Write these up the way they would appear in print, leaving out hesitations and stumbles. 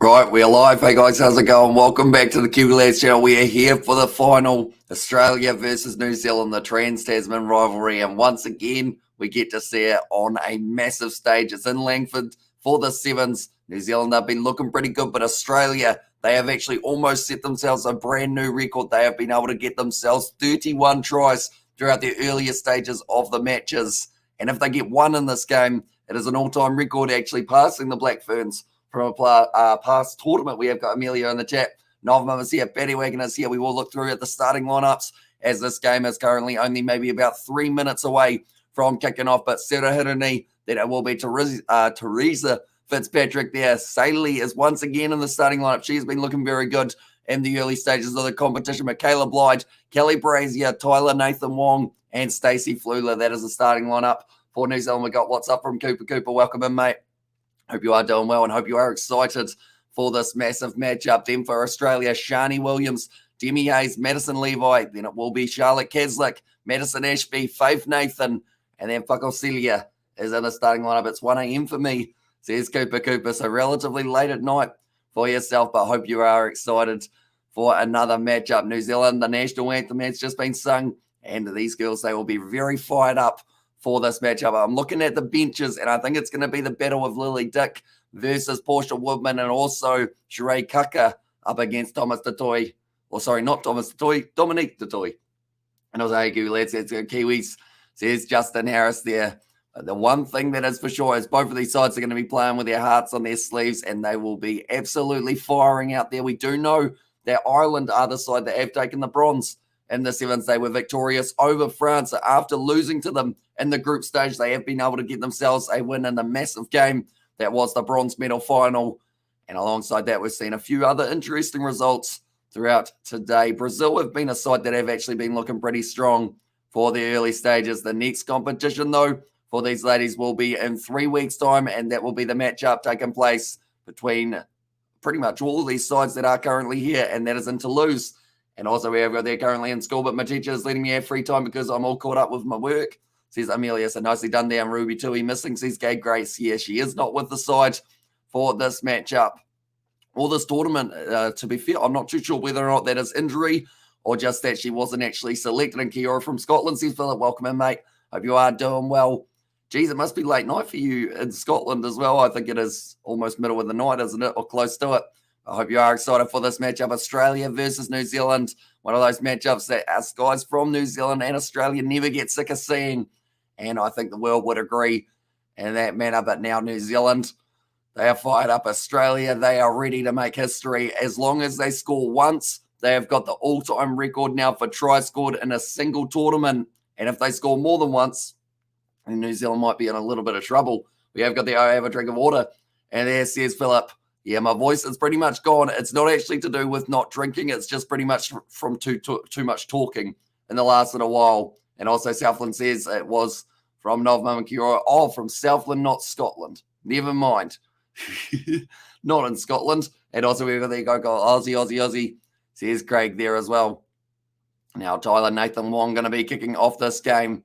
Right, we're live. Hey guys, how's it going? Welcome back to the Kiwi Lads channel. We are here for the final Australia versus New Zealand, the Trans-Tasman rivalry. And once again, we get to see it on a massive stage. It's in Langford for the Sevens. New Zealand have been looking pretty good, but Australia, they have actually almost set themselves a brand new record. They have been able to get themselves 31 tries throughout the earlier stages of the matches. And if they get one in this game, it is an all-time record, actually passing the Black Ferns from a past tournament. We have got Amelia in the chat. Novum is here. Betty Wagon is here. We will look through at the starting lineups as this game is currently only maybe about 3 minutes away from kicking off. But Sarah Hirani, then it will be Teresa Fitzpatrick there. Saley is once again in the starting lineup. She's been looking very good in the early stages of the competition. Michaela Blyde, Kelly Brazier, Tyler Nathan Wong, and Stacey Flula. That is the starting lineup for New Zealand. We got what's up from Cooper. Cooper, welcome in, mate. Hope you are doing well and hope you are excited for this massive matchup. Then for Australia, Shani Williams, Demi Hayes, Madison Levi. Then it will be Charlotte Keslick, Madison Ashby, Faith Nathan, and then Celia is in the starting lineup. It's 1 a.m. for me, says Cooper Cooper. So relatively late at night for yourself, but hope you are excited for another matchup. New Zealand, the national anthem has just been sung, and these girls, they will be very fired up for this matchup. I'm looking at the benches, and I think it's going to be the battle of Lily Dick versus Portia Woodman, and also Sheree Kaka up against Thomas Tatoy. Or sorry, not Thomas Tatoy, Dominique Tatoy. And I was like, hey, let's go Kiwis. Says Justin Harris there. But the one thing that is for sure is both of these sides are going to be playing with their hearts on their sleeves, and they will be absolutely firing out there. We do know that Ireland are the side that have taken the bronze in the Sevens. They were victorious over France. So after losing to them in the group stage, they have been able to get themselves a win in the massive game that was the bronze medal final. And alongside that, we've seen a few other interesting results throughout today. Brazil have been a side that have actually been looking pretty strong for the early stages. The next competition, though, for these ladies will be in 3 weeks' time, and that will be the matchup taking place between pretty much all of these sides that are currently here, and that is in Toulouse. And also, we have got there currently in school, but my teacher is letting me have free time because I'm all caught up with my work, says Amelia. So nicely done there. And Ruby Tui missing, says Gabe Grace. Yeah, she is not with the side for this matchup or this tournament. To be fair, I'm not too sure whether or not that is injury or just that she wasn't actually selected. And Kiora from Scotland says, Philip, welcome in, mate. Hope you are doing well. Geez, it must be late night for you in Scotland as well. I think it is almost middle of the night, isn't it? Or close to it. I hope you are excited for this matchup, Australia versus New Zealand. One of those matchups that us guys from New Zealand and Australia never get sick of seeing. And I think the world would agree in that manner. But now New Zealand, they are fired up. Australia, they are ready to make history. As long as they score once, they have got the all-time record now for tries scored in a single tournament. And if they score more than once, then New Zealand might be in a little bit of trouble. We have got the I have a drink of water. And there says Philip, yeah, my voice is pretty much gone. It's not actually to do with not drinking. It's just pretty much from too much talking in the last little while. And also Southland says it was from Novum and Kiora. Oh, from Southland, not Scotland. Never mind. Not in Scotland. And also we've got there go Aussie, says Craig there as well. Now Tyler Nathan Wong going to be kicking off this game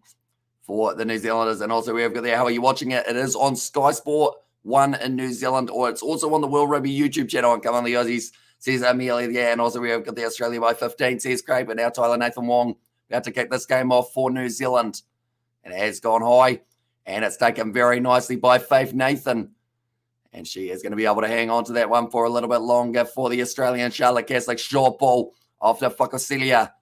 for the New Zealanders. And also we have got there, how are you watching it? It is on Sky Sport 1 in New Zealand, or it's also on the World Rugby YouTube channel. And come on, the Aussies, says Amelia. Yeah, and also we have got the Australia by 15, says Craig. But now Tyler Nathan Wong about to kick this game off for New Zealand. And it has gone high, and it's taken very nicely by Faith Nathan. And she is going to be able to hang on to that one for a little bit longer for the Australian Charlotte Keslick. Short ball after Celia.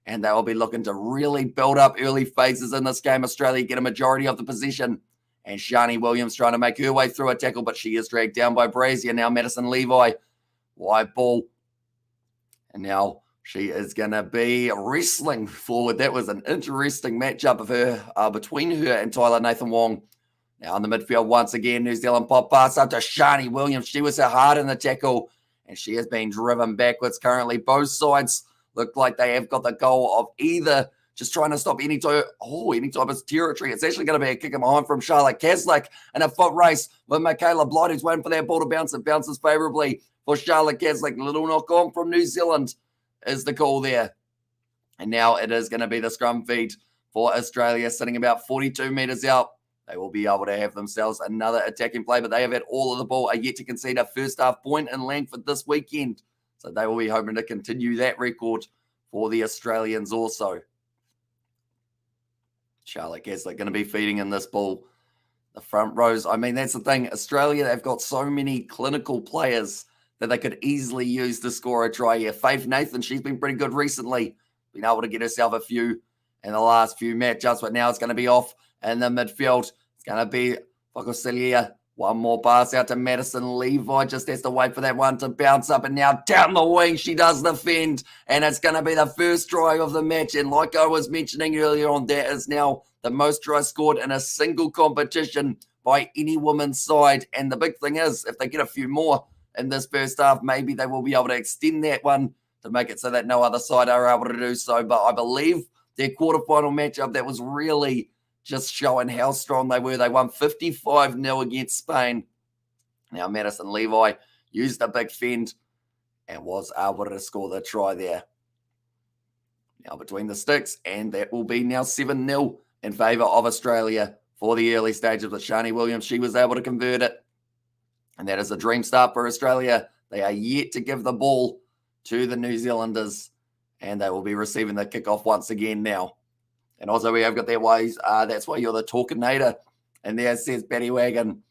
And they will be looking to really build up early phases in this game. Australia get a majority of the possession. And Shani Williams trying to make her way through a tackle, but she is dragged down by Brazier. Now Madison Levi, wide ball. And now she is going to be wrestling forward. That was an interesting matchup of her between her and Tyler Nathan Wong. Now in the midfield, once again, New Zealand pop pass up to Shani Williams. She was hard in the tackle, and she has been driven backwards currently. Both sides look like they have got the goal of either just trying to stop any type of territory. It's actually going to be a kick in behind from Charlotte Keslick and a foot race with Michaela Blyde, who's waiting for that ball to bounce. It bounces favorably for Charlotte Keslick. Little knock on from New Zealand is the call there. And now it is going to be the scrum feed for Australia, sitting about 42 metres out they will be able to have themselves another attacking play, but they have had all of the ball, are yet to concede a first half point in Langford this weekend. So they will be hoping to continue that record for the Australians also. Charlotte Caslick going to be feeding in this ball. The front rows, I mean, that's the thing. Australia, they've got so many clinical players that they could easily use to score a try here. Faith Nathan, she's been pretty good recently. Been able to get herself a few in the last few matchups, but now it's going to be off in the midfield. It's going to be Focoselia. One more pass out to Madison Levi. Just has to wait for that one to bounce up. And now down the wing, she does defend. And it's going to be the first try of the match. And like I was mentioning earlier on, that is now the most tries scored in a single competition by any women's side. And the big thing is, if they get a few more in this first half, maybe they will be able to extend that one to make it so that no other side are able to do so. But I believe their quarterfinal matchup, that was really just showing how strong they were. They won 55-0 against Spain. Now, Madison Levi used a big fend and was able to score the try there. Now, between the sticks, and that will be now 7-0 in favour of Australia for the early stages with Shani Williams. She was able to convert it. And that is a dream start for Australia. They are yet to give the ball to the New Zealanders, and they will be receiving the kickoff once again now. And also we have got their ways. That's why you're the talkinator. And there says Betty Wagon.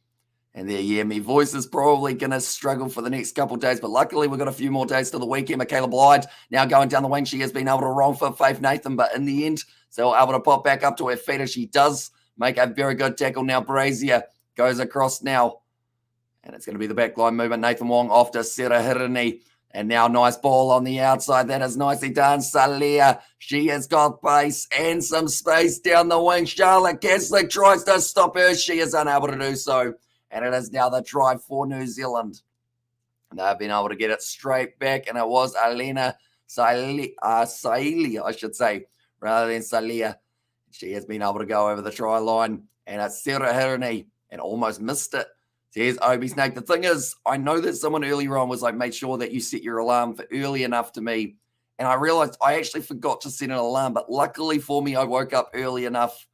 And there, yeah, my voice is probably going to struggle for the next couple of days. But luckily we've got a few more days to the weekend. Michaela Blyde now going down the wing. She has been able to wrong for Faith Nathan. But in the end, so able to pop back up to her feet as she does make a very good tackle. Now Brazier goes across now. And it's going to be the backline movement. Nathan Wong off to Sarah Hirini. And now nice ball on the outside. That is nicely done. Salia, she has got pace and some space down the wing. Charlotte Caslick tries to stop her. She is unable to do so. And it is now the try for New Zealand. And they've been able to get it straight back. And it was Elena Saili, I should say, rather than Salia. She has been able to go over the try line. And it's Sarah Hirini. And almost missed it. There's Obi Snake. The thing is, I know that someone earlier on was like, make sure that you set your alarm for early enough to me. And I realized I actually forgot to set an alarm. But luckily for me, I woke up early enough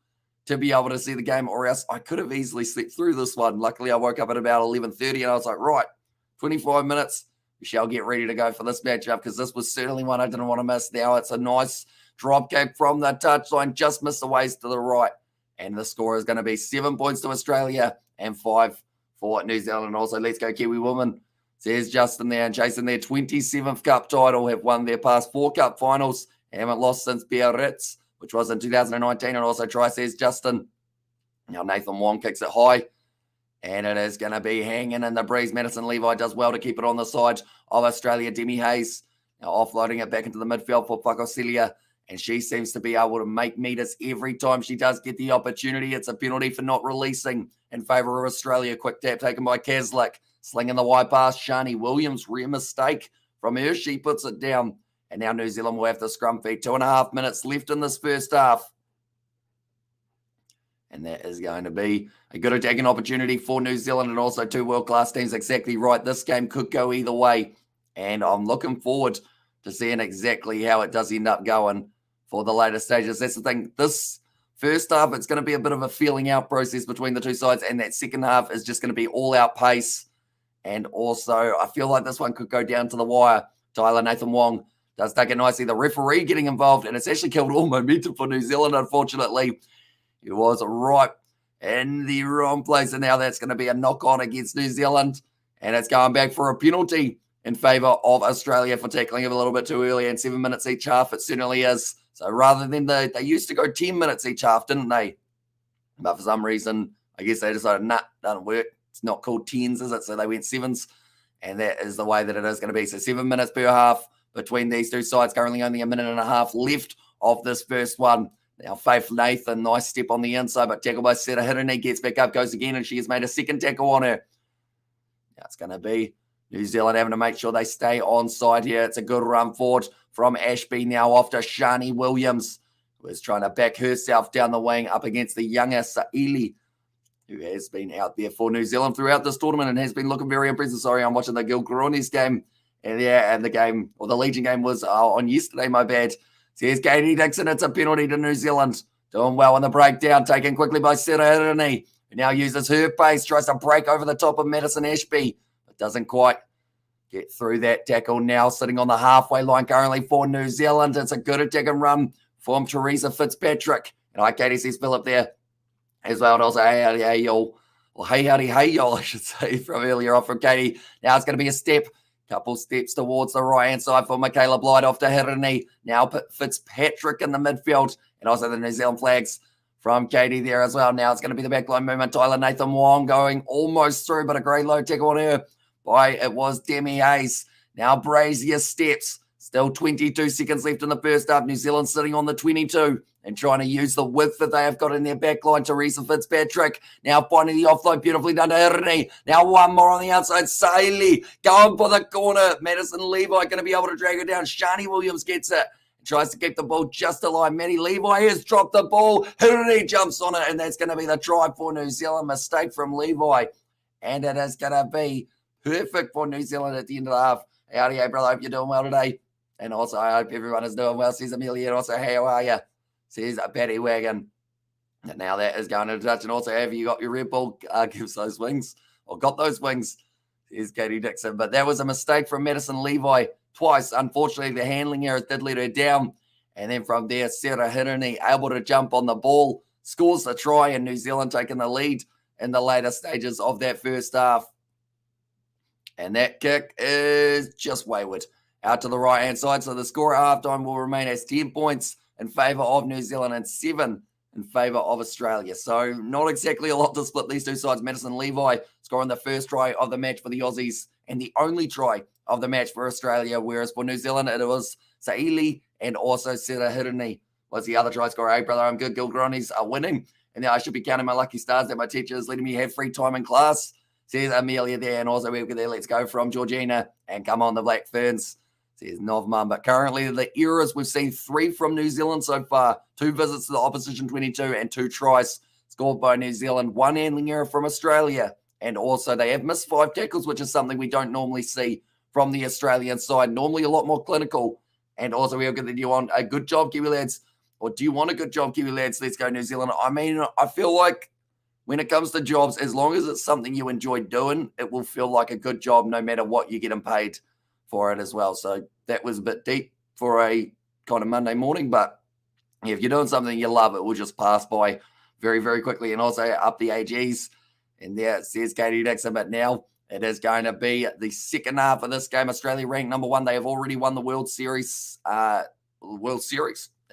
to be able to see the game, or else I could have easily slept through this one. Luckily, I woke up at about 11:30 and I was like, right, 25 minutes. We shall get ready to go for this matchup because this was certainly one I didn't want to miss. Now it's a nice drop kick from the touchline, just missed the ways to the right. And the score is going to be 7 points to Australia and 5 for New Zealand. And also, let's go Kiwi women. There's Justin there and chasing their 27th cup title, have won their past 4 cup finals, haven't lost since Biarritz, which was in 2019. And also try says Justin. Now Nathan Wong kicks it high. And it is going to be hanging in the breeze. Madison Levi does well to keep it on the side of Australia. Demi Hayes now offloading it back into the midfield for Pacocelia. And she seems to be able to make meters every time she does get the opportunity. It's a penalty for not releasing in favour of Australia. Quick tap taken by Caslick. Slinging the wide pass. Shani Williams, rare mistake from her. She puts it down. And now New Zealand will have the scrum feed. 2.5 minutes left in this first half. And that is going to be a good attacking opportunity for New Zealand and also 2 world-class teams. Exactly right. This game could go either way. And I'm looking forward to seeing exactly how it does end up going for the later stages. That's the thing. This first half, it's going to be a bit of a feeling out process between the two sides. And that second half is just going to be all-out pace. And also, I feel like this one could go down to the wire. Tyler Nathan Wong does take it nicely. The referee getting involved. And it's actually killed all momentum for New Zealand, unfortunately. He was right in the wrong place. And now that's going to be a knock-on against New Zealand. And it's going back for a penalty in favour of Australia for tackling him a little bit too early. And 7 minutes each half, it certainly is. So rather than they used to go 10 minutes each half, didn't they? But for some reason, I guess they decided, nah, doesn't work. It's not called 10s, is it? So they went 7s. And that is the way that it is going to be. So 7 minutes per half between these two sides. Currently only a minute and a half left of this first one. Now, Faith Nathan, nice step on the inside, but tackle by Sarah Hirini, gets back up, goes again, and she has made a second tackle on her. Now it's going to be New Zealand having to make sure they stay on side here. It's a good run forward from Ashby now off to Shani Williams, who is trying to back herself down the wing up against the younger Saili, who has been out there for New Zealand throughout this tournament and has been looking very impressive. Sorry, I'm watching the Gilgronis game. And the game, or the Legion game was on yesterday, my bad. So here's Katie Dixon. It's a penalty to New Zealand. Doing well on the breakdown. Taken quickly by Sarah Hirini. who now uses her pace, tries to break over the top of Madison Ashby, but doesn't quite get through that tackle. Now sitting on the halfway line currently for New Zealand. It's a good attack and run from Teresa Fitzpatrick. And Katie says Phillip there as well. And also, hey, y'all. Well, hey, y'all, I should say, from earlier on from Katie. Now it's going to be a couple steps towards the right-hand side for Michaela Blythe off to Hirini. Now Fitzpatrick in the midfield. And also the New Zealand flags from Katie there as well. Now it's going to be the backline movement. Tyler Nathan Wong going almost through, but a great low tackle on her. It was Demi Hayes. Now Brazier steps. Still 22 seconds left in the first half. New Zealand sitting on the 22 and trying to use the width that they have got in their back line. Teresa Fitzpatrick now finding the offload beautifully done to Hirini. Now one more on the outside. Saili going for the corner. Madison Levi going to be able to drag it down. Shani Williams gets it. Tries to keep the ball just aligned. Maddie Levi has dropped the ball. Hirini jumps on it, and that's going to be the try for New Zealand. Mistake from Levi. And it is going to be perfect for New Zealand at the end of the half. Howdy, hey, brother. Hope you're doing well today. And also, I hope everyone is doing well. Says Amelia. And also, how are you? Says Patty Wagon. And now that is going into touch. And also, have you got your Red Bull? Gives those wings. Or got those wings. Says Katie Dixon. But that was a mistake from Madison Levi twice. Unfortunately, the handling errors did let her down. And then from there, Sarah Hirini able to jump on the ball. Scores the try. And New Zealand taking the lead in the later stages of that first half. And that kick is just wayward out to the right-hand side. So the score at halftime will remain as 10 points in favour of New Zealand and 7 in favour of Australia. So not exactly a lot to split these two sides. Madison Levi scoring the first try of the match for the Aussies and the only try of the match for Australia, whereas for New Zealand it was Saili and also Sarah Hirini was the other try scorer. Hey, brother, I'm good. Gilgronis are winning. And now I should be counting my lucky stars that my teacher is letting me have free time in class. Says Amelia there, and also we've got there, let's go from Georgina, and come on the Black Ferns, says Novman. But currently the errors, we've seen 3 from New Zealand so far, 2 visits to the opposition 22 and 2 tries scored by New Zealand, 1 handling error from Australia, and also they have missed 5 tackles, which is something we don't normally see from the Australian side, normally a lot more clinical. And also we've got the, do you want a good job, Kiwi lads? Or do you want a good job, Kiwi lads? Let's go New Zealand. I mean, I feel like when it comes to jobs, as long as it's something you enjoy doing, it will feel like a good job no matter what you're getting paid for it as well. So that was a bit deep for a kind of Monday morning, but if you're doing something you love, it will just pass by very, very quickly. And also up the AGs, and there it says Katie Dixon, but now it is going to be the second half of this game. Australia ranked number 1. They have already won the World Series.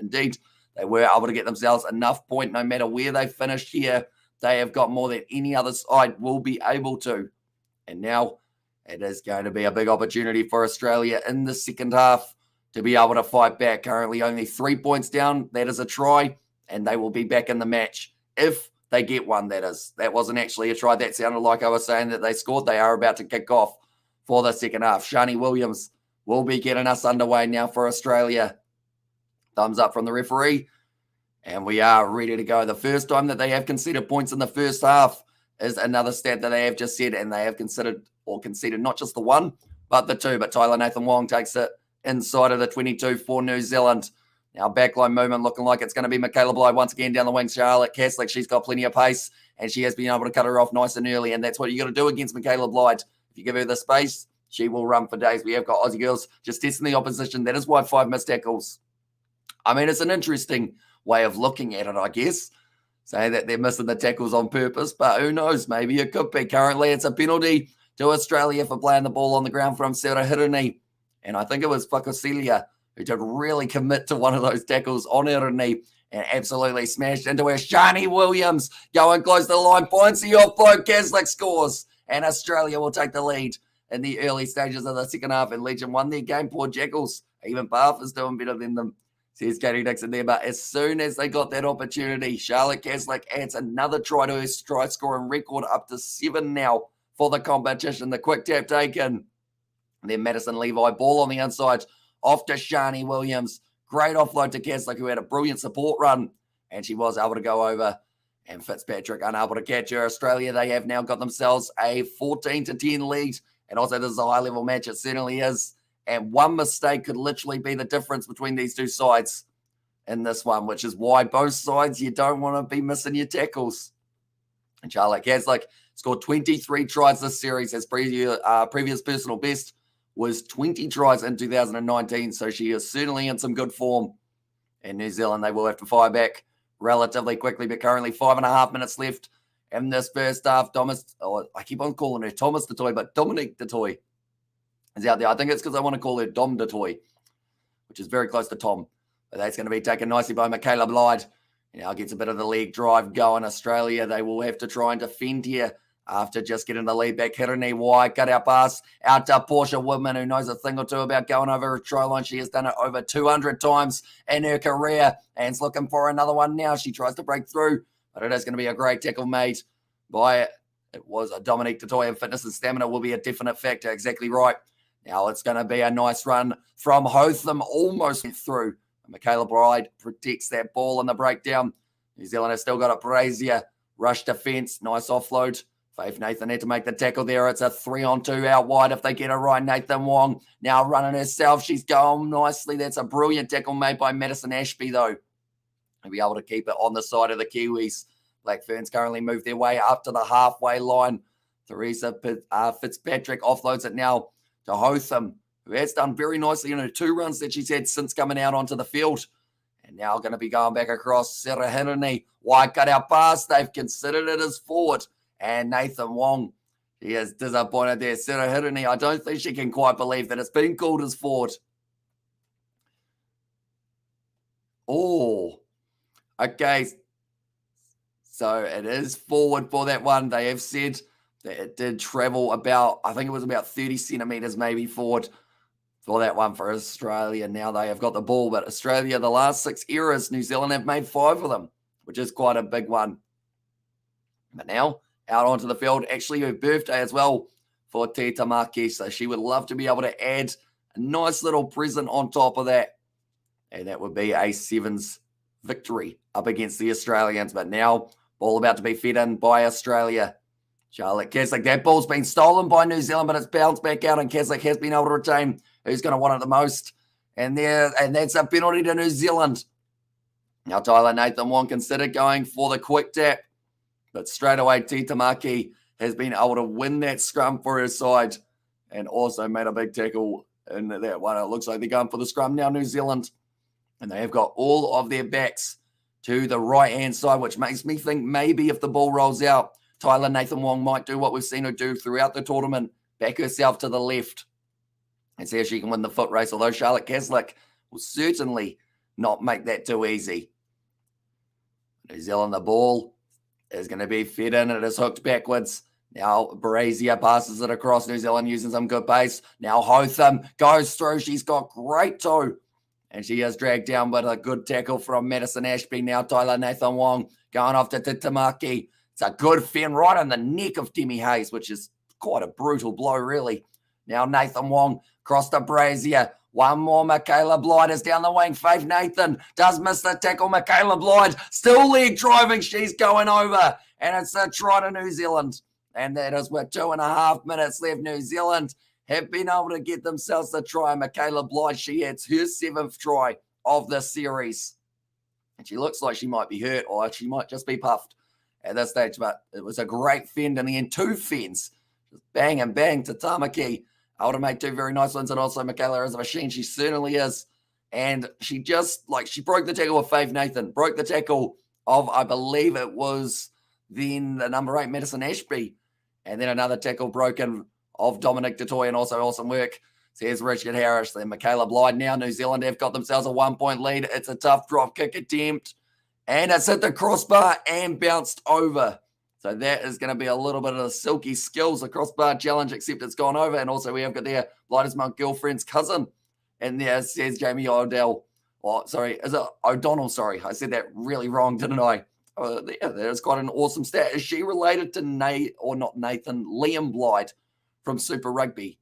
Indeed, they were able to get themselves enough point no matter where they finished here. They have got more than any other side will be able to. And now it is going to be a big opportunity for Australia in the second half to be able to fight back. Currently only 3 points down. That is a try, and they will be back in the match if they get one, that is. That wasn't actually a try. That sounded like I was saying that they scored. They are about to kick off for the second half. Shani Williams will be getting us underway now for Australia. Thumbs up from the referee. And we are ready to go. The first time that they have conceded points in the first half is another stat that they have just said, and they have conceded not just the 1, but the 2. But Tyler Nathan Wong takes it inside of the 22 for New Zealand. Now backline movement looking like it's going to be Michaela Blythe once again down the wing. Charlotte Caslick, she's got plenty of pace, and she has been able to cut her off nice and early, and that's what you got to do against Michaela Blythe. If you give her the space, she will run for days. We have got Aussie girls just testing the opposition. That is why 5 missed tackles. I mean, it's an interesting way of looking at it, I guess. Say that they're missing the tackles on purpose, but who knows? Maybe it could be. Currently, it's a penalty to Australia for playing the ball on the ground from Sarah Hirini. And I think it was Fakosilia who did really commit to one of those tackles on Hirini and absolutely smashed into her. Shani Williams going close to the line, finds the offload. Caslick scores, and Australia will take the lead in the early stages of the second half. And Legion won their game. Poor Jackals. Even Bath is doing better than them. Says Katie Dixon there, but as soon as they got that opportunity, Charlotte Caslick adds another try to her try scoring record, up to 7 now for the competition. The quick tap taken. And then Madison Levi, ball on the inside, off to Shani Williams. Great offload to Caslick, who had a brilliant support run, and she was able to go over. And Fitzpatrick unable to catch her. Australia, they have now got themselves a 14-10 lead, and also this is a high-level match. It certainly is. And one mistake could literally be the difference between these two sides in this one, which is why both sides, you don't want to be missing your tackles. And Charlotte Caslick scored 23 tries this series. His previous personal best was 20 tries in 2019. So she is certainly in some good form. And New Zealand, they will have to fire back relatively quickly, but currently 5.5 minutes left in this first half. I keep on calling her Thomas Detoy, but Dominique Detoy is out there. I think it's because I want to call her Dom Detoy, which is very close to Tom. But that's going to be taken nicely by Michaela Blyde. Now gets a bit of the leg drive going. Australia, they will have to try and defend here after just getting the lead back. Hirani wide, cut out pass out to Portia Woodman, who knows a thing or two about going over a try line. She has done it over 200 times in her career and is looking for another one now. She tries to break through, but it is going to be a great tackle made by it was a Dominique Detoy, and fitness and stamina will be a definite factor. Exactly right. Now it's going to be a nice run from Hotham, almost went through. Michaela Blyde protects that ball in the breakdown. New Zealand has still got a Brazier. Rush defence. Nice offload. Faith Nathan had to make the tackle there. It's a 3-on-2 out wide if they get it right. Nathan Wong now running herself. She's going nicely. That's a brilliant tackle made by Madison Ashby, though. They'll be able to keep it on the side of the Kiwis. Black Ferns currently move their way up to the halfway line. Teresa Fitzpatrick offloads it now to Hotham, who has done very nicely in her 2 runs that she's had since coming out onto the field. And now going to be going back across Sarah Hirani. Wide cut out pass. They've considered it as forward. And Nathan Wong, he is disappointed there. Sarah Hirani, I don't think she can quite believe that it's been called as forward. Oh, okay. So it is forward for that one. They have said that it did travel about, I think it was about 30 centimetres maybe forward for that one for Australia. Now they have got the ball, but Australia, the last 6 errors, New Zealand have made 5 of them, which is quite a big one. But now out onto the field, actually her birthday as well for Te Tamaki. So she would love to be able to add a nice little present on top of that. And that would be a Sevens victory up against the Australians. But now ball about to be fed in by Australia. Charlotte Caslick, that ball's been stolen by New Zealand, but it's bounced back out, and Caslick has been able to retain who's going to want it the most. And that's a penalty to New Zealand. Now Tyler Nathan Wong considered going for the quick tap, but straight away Te Tamaki has been able to win that scrum for her side and also made a big tackle in that one. It looks like they're going for the scrum now, New Zealand. And they have got all of their backs to the right-hand side, which makes me think maybe if the ball rolls out, Tyler Nathan Wong might do what we've seen her do throughout the tournament, back herself to the left and see if she can win the foot race, although Charlotte Caslick will certainly not make that too easy. New Zealand, the ball is going to be fed in, and it is hooked backwards. Now Brazier passes it across. New Zealand using some good pace. Now Hotham goes through. She's got great toe, and she is dragged down with a good tackle from Madison Ashby. Now Tyler Nathan Wong going off to Tamaki. It's a good fin right on the neck of Demi Hayes, which is quite a brutal blow, really. Now Nathan Wong across to Brazier. One more. Michaela Blyde is down the wing. Faith Nathan does miss the tackle. Michaela Blyde still leg driving. She's going over, and it's a try to New Zealand. And that is with 2.5 minutes left. New Zealand have been able to get themselves the try. Michaela Blyde, she hits her 7th try of the series. And she looks like she might be hurt, or she might just be puffed at this stage. But it was a great fend in the end. 2 fends. Just bang and bang to Tamaki. Able to make 2 very nice ones. And also Michaela is a machine. She certainly is. And she broke the tackle of Faith Nathan. Broke the tackle of, I believe it was then the number 8, Madison Ashby. And then another tackle broken of Dominic Detoy, and also awesome work. So here's Richard Harris. Then Michaela Blyde. Now New Zealand have got themselves a 1-point lead. It's a tough drop kick attempt. And it's hit the crossbar and bounced over. So that is going to be a little bit of the silky skills, the crossbar challenge, except it's gone over. And also we have got there Blyde's Monk girlfriend's cousin. And there says Jamie O'Dell. Oh, sorry, is it O'Donnell? Sorry, I said that really wrong, didn't I? Yeah, that is quite an awesome stat. Is she related to Liam Blyde from Super Rugby?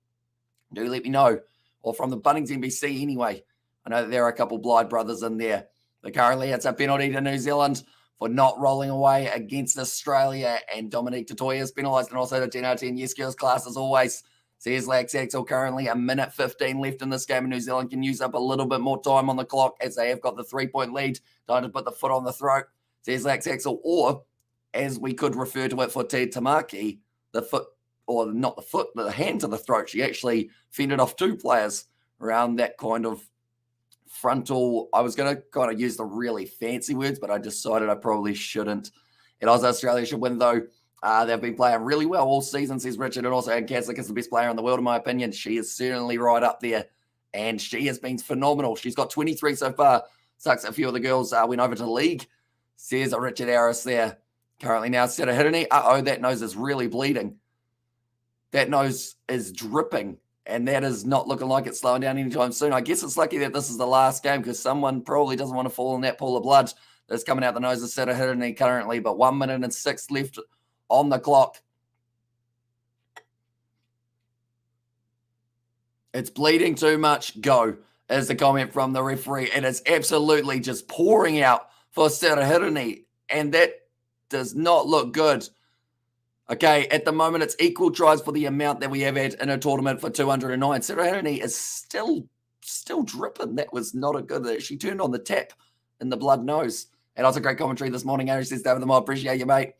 Do let me know. Or from the Bunnings NBC anyway. I know that there are a couple Blyde brothers in there. But currently it's a penalty to New Zealand for not rolling away against Australia. And Dominique Detoy is penalised, and also the 10 out of 10 Yes Girls class as always. So here's Lax Axel, currently 1:15 left in this game, and New Zealand can use up a little bit more time on the clock as they have got the 3-point lead. Time to put the foot on the throat. So here's Lax Axel, or as we could refer to it for Te Tamaki, the foot, or not the foot, but the hand to the throat. She actually fended off 2 players around that kind of frontal. I was going to kind of use the really fancy words, but I decided I probably shouldn't. And also Australia should win, though. They've been playing really well all season, says Richard, and also Anne Kaslik is the best player in the world, in my opinion. She is certainly right up there, and she has been phenomenal. She's got 23 so far. Sucks a few of the girls went over to the league, says Richard Harris there. Currently now, Seta Hirini. That nose is really bleeding. That nose is dripping, and that is not looking like it's slowing down anytime soon. I guess it's lucky that this is the last game because someone probably doesn't want to fall in that pool of blood that's coming out the nose of Seta Hirini currently, but 1 minute and 6 left on the clock. It's bleeding too much. Go, is the comment from the referee. And it's absolutely just pouring out for Seta Hirini, and that does not look good. Okay, at the moment, it's equal tries for the amount that we have had in a tournament for 209. Seta Hirini is still dripping. That was not a good. She turned on the tap in the blood nose. And also great commentary this morning. Aaron says, David the Mob, appreciate you, mate.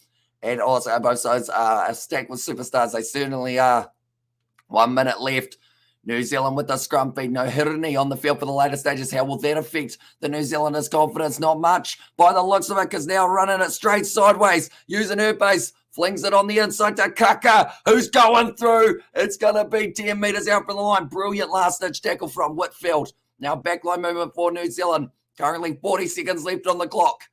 And also both sides are stacked with superstars. They certainly are. 1 minute left. New Zealand with the scrum feed. No Hirini on the field for the later stages. How will that affect the New Zealanders' confidence? Not much by the looks of it, because now running it straight sideways, using her base, flings it on the inside to Kaka, who's going through. It's going to be 10 metres out from the line. Brilliant last-ditch tackle from Whitfield. Now backline movement for New Zealand. Currently 40 seconds left on the clock.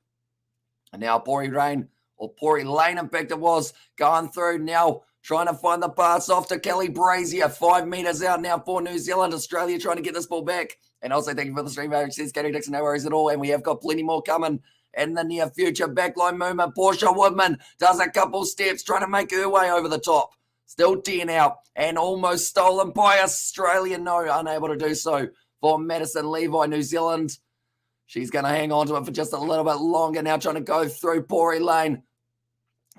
And now Pori Lane, in fact it was, going through now, trying to find the pass off to Kelly Brazier. 5 metres out now for New Zealand. Australia trying to get this ball back. And also thank you for the stream, Eric says, Katie Dixon, no worries at all. And we have got plenty more coming in the near future. Backline movement. Portia Woodman does a couple steps, trying to make her way over the top. Still 10 out and almost stolen by Australia. No, unable to do so for Madison Levi. New Zealand, she's going to hang on to it for just a little bit longer now, trying to go through Pori Lane.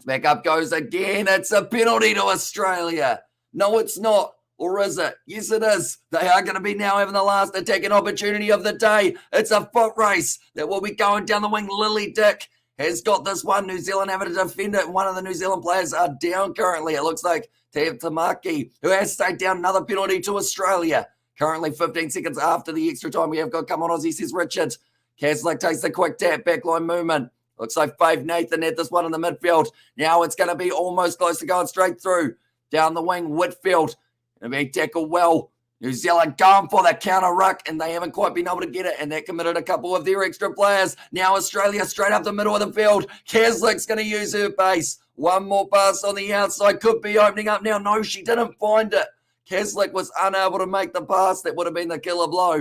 Back up goes again. It's a penalty to Australia. No, it's not. Or is it? Yes, it is. They are going to be now having the last attacking opportunity of the day. It's a foot race that will be going down the wing. Lily Dick has got this one. New Zealand having to defend it. One of the New Zealand players are down currently. It looks like Te Tamaki, who has stayed down. Another penalty to Australia. Currently 15 seconds after the extra time we have got. Come on, Aussie, says Richard. Kaslik takes the quick tap. Backline movement. Looks like Faith Nathan had this one in the midfield. Now it's going to be almost close to going straight through. Down the wing, Whitfield. Going to be tackled well. New Zealand going for the counter ruck, and they haven't quite been able to get it, and that committed a couple of their extra players. Now Australia straight up the middle of the field. Kaslik's going to use her base. One more pass on the outside. Could be opening up now. No, she didn't find it. Kaslik was unable to make the pass. That would have been the killer blow.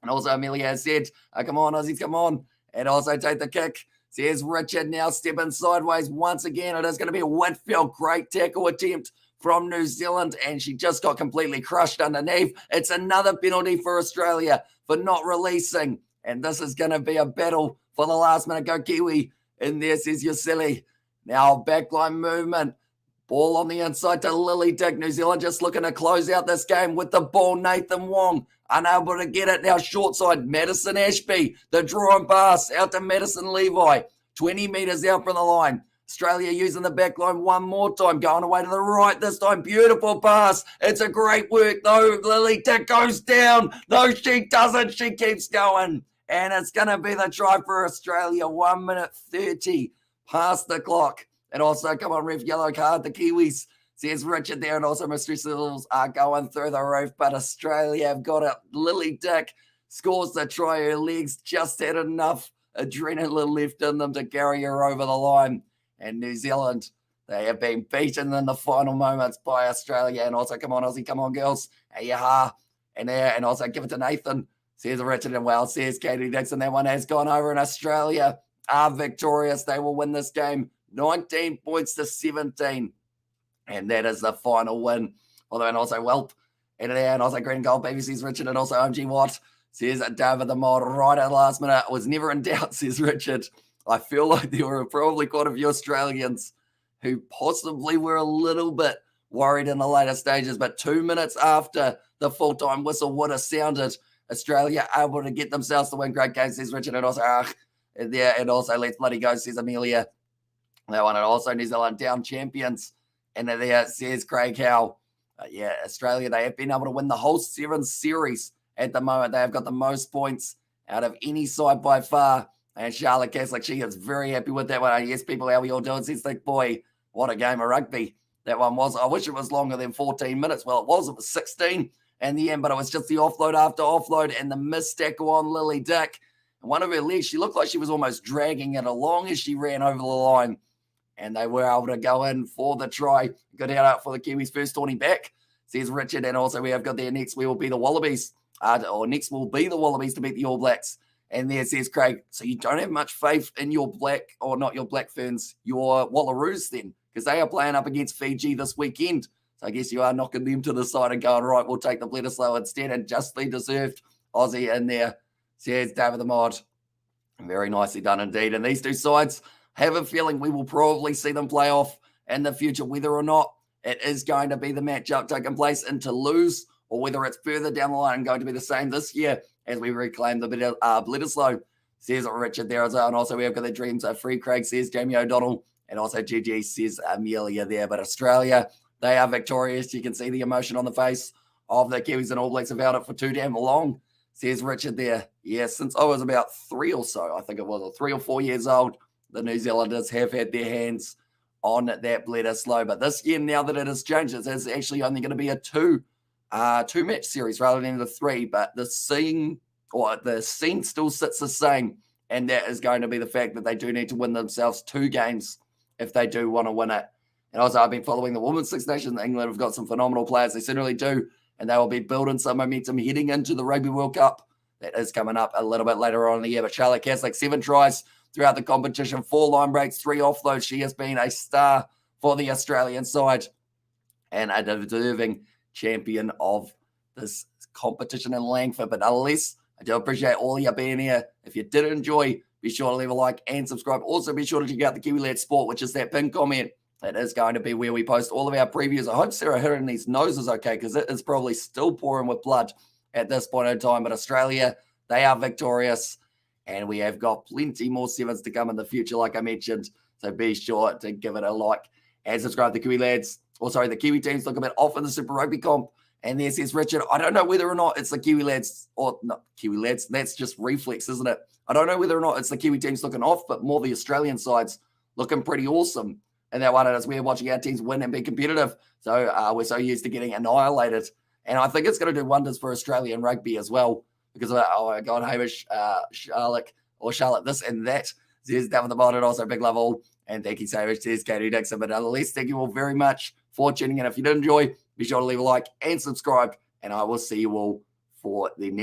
And also Amelia has said, come on, Aussies, come on. And also take the kick. Says Richard now stepping sideways once again. It is going to be a Whitfield. Great tackle attempt from New Zealand, and she just got completely crushed underneath. It's another penalty for Australia for not releasing, and this is going to be a battle for the last minute. Go Kiwi in there, says you're silly. Now backline movement. Ball on the inside to Lily Dick. New Zealand just looking to close out this game with the ball. Nathan Wong unable to get it. Now short side, Madison Ashby. The draw and pass out to Madison Levi. 20 metres out from the line. Australia using the back line one more time. Going away to the right this time. Beautiful pass. It's a great work though. Lily Dick goes down. No, she doesn't. She keeps going. And it's going to be the try for Australia. 1 minute 30 past the clock. And also, come on, ref, yellow card. The Kiwis, says Richard there. And also, mystery levels are going through the roof. But Australia have got it. Lily Dick scores the try. Her legs just had enough adrenaline left in them to carry her over the line. And New Zealand, they have been beaten in the final moments by Australia. And also, come on, Aussie, come on, girls. Ayaha. And there, and also give it to Nathan. Says Richard and well, says Katie Dixon. That one has gone over, and Australia are victorious. They will win this game 19 points to 17. And that is the final win. Although, and also Welp. And there, and also Green Gold, baby, says Richard. And also OMG Watt, says David the Mod, right at the last minute. Was never in doubt, says Richard. I feel like there were probably quite a few Australians who possibly were a little bit worried in the later stages. But 2 minutes after the full-time whistle would have sounded, Australia able to get themselves to win. Great game, says Richard. And also, and also let's bloody go, says Amelia. That one, and also New Zealand down champions. And there says Craig Howe, Australia, they have been able to win the whole Sevens series at the moment. They have got the most points out of any side by far. And Charlotte Caslick, she is very happy with that one. And yes, people, how we all doing? Says, like, boy, what a game of rugby that one was. I wish it was longer than 14 minutes. Well, it was 16 in the end, but it was just the offload after offload and the missed tackle on Lily Dick. And one of her legs, she looked like she was almost dragging it along as she ran over the line. And they were able to go in for the try. Good out for the Kiwis' first tourney back, says Richard. And also we have got there next, we will be the Wallabies. Next will be the Wallabies to beat the All Blacks. And there says Craig, so you don't have much faith in your Black Ferns, your Wallaroos then, because they are playing up against Fiji this weekend. So I guess you are knocking them to the side and going, right, we'll take the Bledisloe instead, and justly deserved Aussie in there, says David the Mod. Very nicely done indeed. And these two sides have a feeling we will probably see them play off in the future, whether or not it is going to be the matchup taking place in Toulouse, or whether it's further down the line and going to be the same this year as we reclaim the Bledisloe, says Richard there as well. And also we have got the dreams of Free Craig, says Jamie O'Donnell, and also GG, says Amelia there. But Australia, they are victorious. You can see the emotion on the face of the Kiwis and All Blacks have held it for too damn long, says Richard there. Yeah, since I was about 3 or 3 or 4 years old, the New Zealanders have had their hands on that Bledisloe. But this year, now that it has changed, it's actually only going to be a two-match series rather than the 3. But the scene still sits the same, and that is going to be the fact that they do need to win themselves 2 games if they do want to win it. And also, I've been following the Women's Six Nations. England have got some phenomenal players. They certainly do, and they will be building some momentum heading into the Rugby World Cup. That is coming up a little bit later on in the year. But Charlotte Caslick, 7 tries throughout the competition, 4 line breaks, 3 offloads. She has been a star for the Australian side and a deserving champion of this competition in Langford. But nonetheless, I do appreciate all of you being here. If you did enjoy, be sure to leave a like and subscribe. Also, be sure to check out the Kiwi Lad Sport, which is that pinned comment. That is going to be where we post all of our previews. I hope Sarah Hiraney's nose is okay, because it is probably still pouring with blood at this point in time. But Australia, they are victorious, and we have got plenty more sevens to come in the future, like I mentioned. So be sure to give it a like and subscribe to the Kiwi Lads. The Kiwi teams look a bit off in the Super Rugby comp. And there says Richard, I don't know whether or not it's the Kiwi Lads, or not Kiwi Lads. That's just reflex, isn't it? I don't know whether or not it's the Kiwi teams looking off, but more the Australian sides looking pretty awesome. And that one is we're watching our teams win and be competitive. So we're so used to getting annihilated. And I think it's going to do wonders for Australian rugby as well, because oh God, Hamish, Charlotte, this and that. Says down the bottom, also big love all. And thank you so much. Says Katie Dixon. But nonetheless, thank you all very much for tuning in. If you did enjoy, be sure to leave a like and subscribe. And I will see you all for the next.